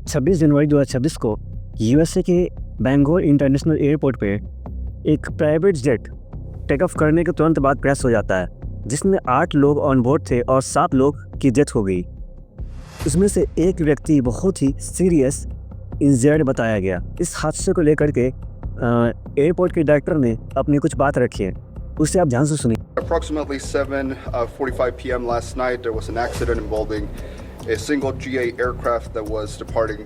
26 जनवरी 2026 को यूएसए के बैंगोर international airport पे एक प्राइवेट जेट टेक ऑफ करने के तुरंत बाद क्रैश हो जाता है, जिसमें 8 लोग ऑन बोर्ड थे और 7 लोग की डेथ हो गई। उसमें से एक व्यक्ति बहुत ही सीरियस इंजर्ड बताया गया। इस हादसे को लेकर के एयरपोर्ट के डायरेक्टर ने अपनी कुछ बात रखी है, उससे आप ध्यान से सुनिए। Approximately 7:45 p.m. last night, there was an accident involving a single GA aircraft that was departing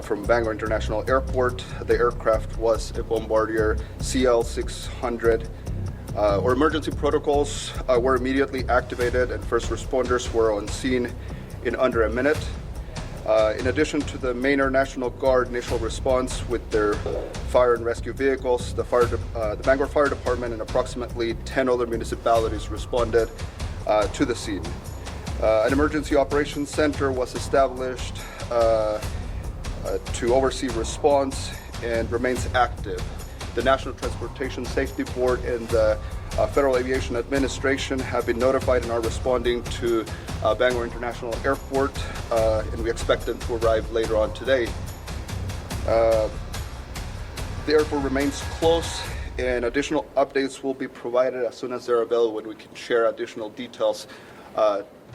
from Bangor International Airport. The aircraft was a Bombardier CL-600. Our emergency protocols were immediately activated, and first responders were on scene in under a minute. In addition to the Maynard National Guard initial response with their fire and rescue vehicles, the Bangor Fire Department and approximately 10 other municipalities responded to the scene. An emergency operations center was established to oversee response and remains active. The National Transportation Safety Board and the Federal Aviation Administration have been notified and are responding to Bangor International Airport, and we expect them to arrive later on today. The airport remains close, and additional updates will be provided as soon as they're available, when we can share additional details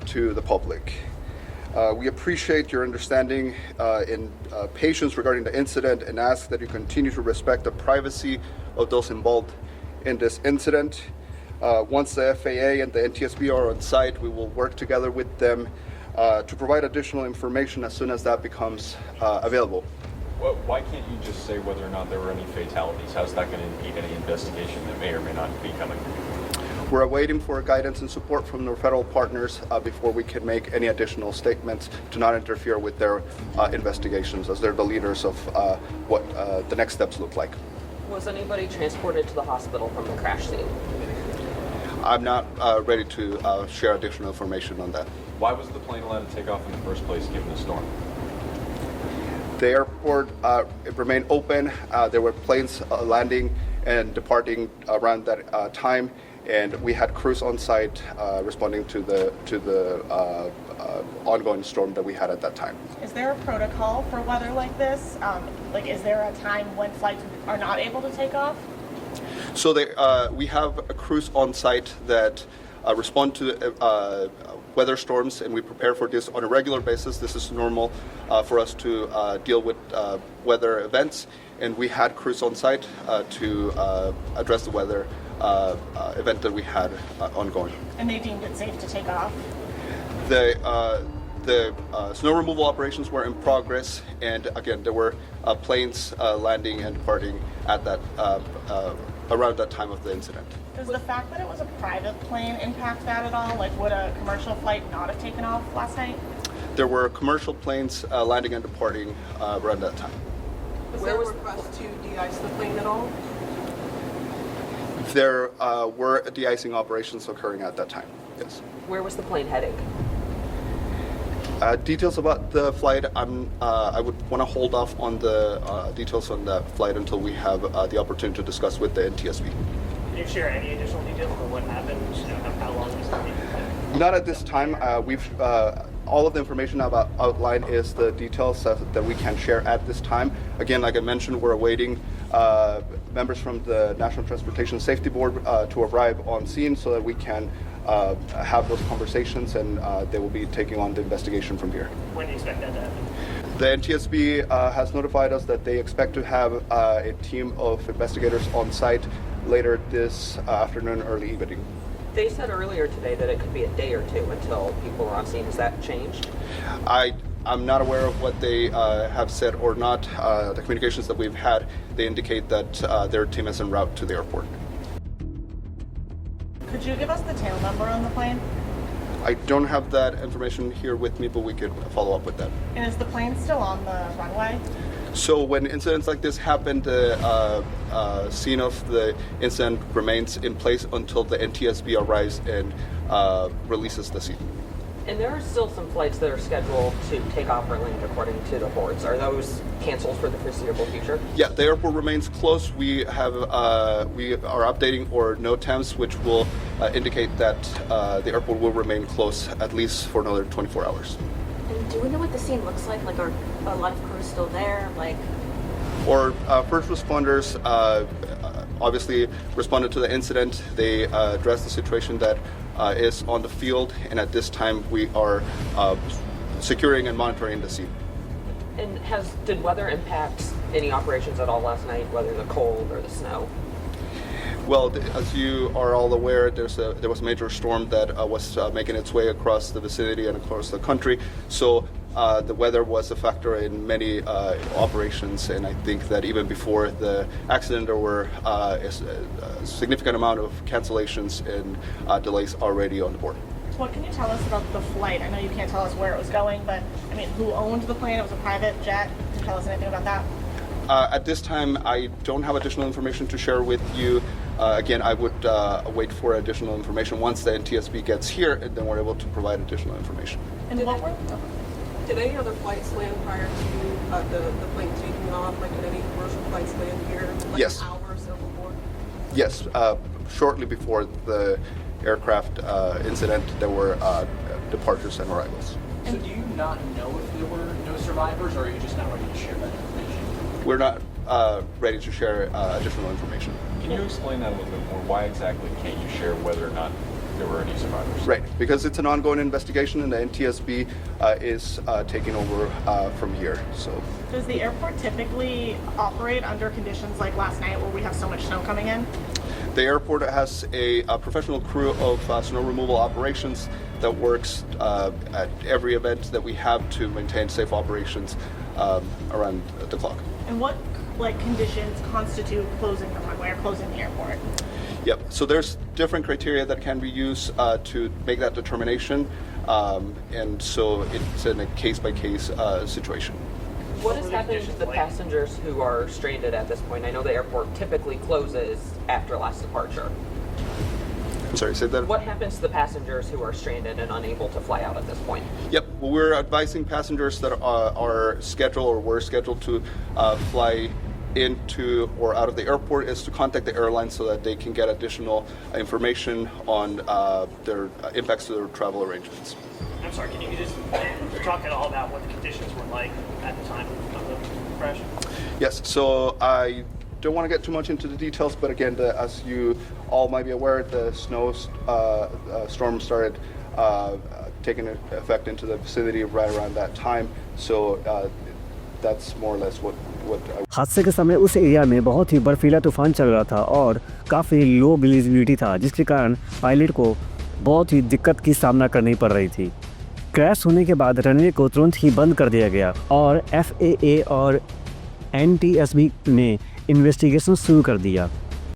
to the public. We appreciate your understanding and patience regarding the incident, and ask that you continue to respect the privacy of those involved in this incident. Once the FAA and the NTSB are on site, we will work together with them to provide additional information as soon as that becomes available. Well, why can't you just say whether or not there were any fatalities? How's that going to impede any investigation that may or may not be coming? We're awaiting for guidance and support from the federal partners before we can make any additional statements to not interfere with their investigations, as they're the leaders of what the next steps look like. Was anybody transported to the hospital from the crash scene? I'm not ready to share additional information on that. Why was the plane allowed to take off in the first place given the storm? The airport remained open. There were planes landing and departing around that time, and we had crews on site responding to the ongoing storm that we had at that time. Is there a protocol for weather like this? Is there a time when flights are not able to take off? So we have crews on site that respond to weather storms, and we prepare for this on a regular basis. This is normal for us to deal with weather events, and we had crews on site to address the weather event that we had ongoing. And they deemed it safe to take off? The snow removal operations were in progress, and again, there were planes landing and departing at that around that time of the incident. Does the fact that it was a private plane impact that at all? Would a commercial flight not have taken off last night? There were commercial planes landing and departing around that time. Was there a request to de-ice the plane at all? There were de-icing operations occurring at that time, yes. Where was the plane heading? Details about the flight, I would want to hold off on the details on that flight until we have the opportunity to discuss with the NTSB. Can you share any additional details on what happened? How long was the plane? Not at this time. We've all of the information about outline is the details that we can share at this time. Again, like I mentioned, we're awaiting members from the National Transportation Safety Board to arrive on scene so that we can have those conversations, and they will be taking on the investigation from here. When do you expect that to happen? The NTSB has notified us that they expect to have a team of investigators on site later this afternoon, early evening. They said earlier today that it could be a day or two until people are on scene. Has that changed? I'm not aware of what they have said or not. The communications that we've had, they indicate that their team is en route to the airport. Could you give us the tail number on the plane? I don't have that information here with me, but we could follow up with that. And is the plane still on the runway? So when incidents like this happen, the scene of the incident remains in place until the NTSB arrives and releases the scene. And there are still some flights that are scheduled to take off or land according to the boards. Are those canceled for the foreseeable future? Yeah, the airport remains closed. We are updating our NOTAMs, which will indicate that the airport will remain closed at least for another 24 hours. And do we know what the scene looks like? Like, are a lot of crews still there? Like, Or first responders obviously responded to the incident. They addressed the situation that is on the field, and at this time we are securing and monitoring the scene. And did weather impact any operations at all last night, whether the cold or the snow? Well, as you are all aware, there was a major storm that was making its way across the vicinity and across the country. So the weather was a factor in many operations, and I think that even before the accident, there were a significant amount of cancellations and delays already on the board. What can you tell us about the flight? I know you can't tell us where it was going, but I mean, who owned the plane? It was a private jet. Can you tell us anything about that? At this time, I don't have additional information to share with you. Again, I would wait for additional information. Once the NTSB gets here, then we're able to provide additional information. And Did any other flights land prior to the plane taking off? Like, did any commercial flights land here? Like Yes. Hours or before? Yes, shortly before the aircraft incident, there were departures and arrivals. So do you not know if there were no survivors, or are you just not ready to share that information? We're not ready to share additional information. Can you explain that a little bit more? Why exactly can't you share whether or not there were any survivors? Right, because it's an ongoing investigation, and the NTSB is taking over from here. So, does the airport typically operate under conditions like last night where we have so much snow coming in? the airport has a professional crew of snow removal operations that works at every event that we have to maintain safe operations around the clock. And what conditions constitute closing the runway or closing the airport? Yep. So there's different criteria that can be used to make that determination, and so it's in a case-by-case situation. What has happened to the passengers who are stranded at this point? I know the airport typically closes after last departure. I'm sorry, say that? What happens to the passengers who are stranded and unable to fly out at this point? Yep. Well, we're advising passengers that are scheduled or were scheduled to fly into or out of the airport is to contact the airline so that they can get additional information on their impacts to their travel arrangements. I'm sorry, can you just talk at all about what the conditions were like at the time of the crash? Yes, so I don't want to get too much into the details, but again, as you all might be aware, the storm started taking effect into the vicinity right around that time. So that's more or less what हादसे के समय उस area में बहुत ही बर्फीला तूफान चल रहा था और काफ़ी लो विजिबिलिटी था, जिसके कारण पायलट को बहुत ही दिक्कत की सामना करनी पड़ रही थी। क्रैश होने के बाद रनवे को तुरंत ही बंद कर दिया गया और FAA और NTSB ने इन्वेस्टिगेशन शुरू कर दिया।